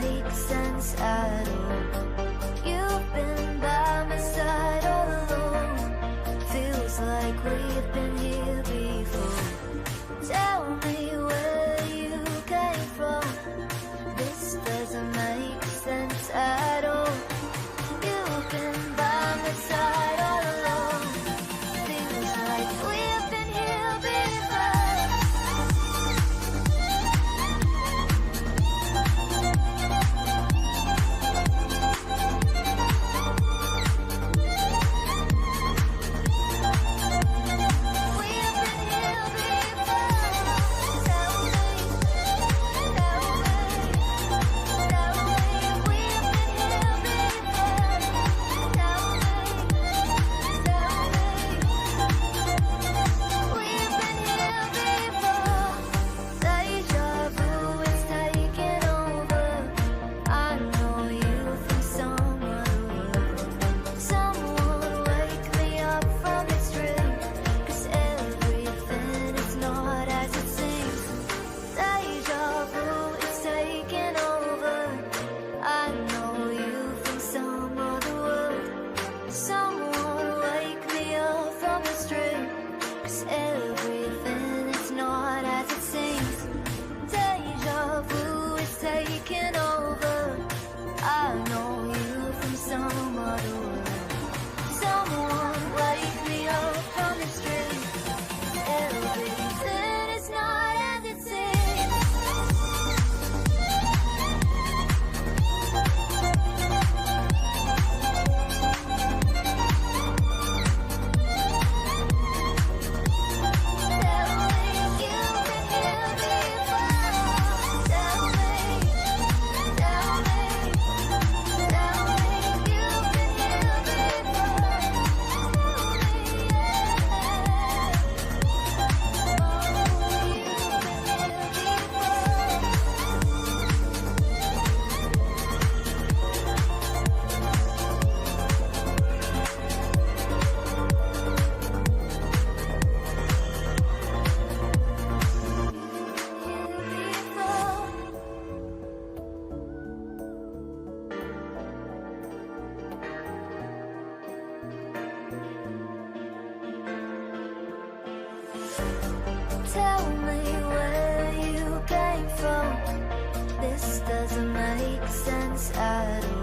make sense at all. You've been by my side all along. Feels like we've been here before. Tell me where you came from. This doesn't make sense at all. You've been by my side all along. Feels like we've been here before. We've been here before. Tell me, tell me, tell me, we've been here before. Tell me, tell me, we've been here before. Deja vu is taking over. I know you from somewhere. Someone wake me up from this dream, 'cause everything is not as it seems. Deja vu is taking over. I know you from some other world. Someone wake me up from this dream, 'cause everything is not as it seems. Deja vu is taking over. I know you from some other world. Someone wake me up from this dream. Everything is not as it seems. Tell me you've been here before. Tell me, tell me, tell me you've been here before. Tell me, oh, you've been here Tell me where you came from. This doesn't make sense at all.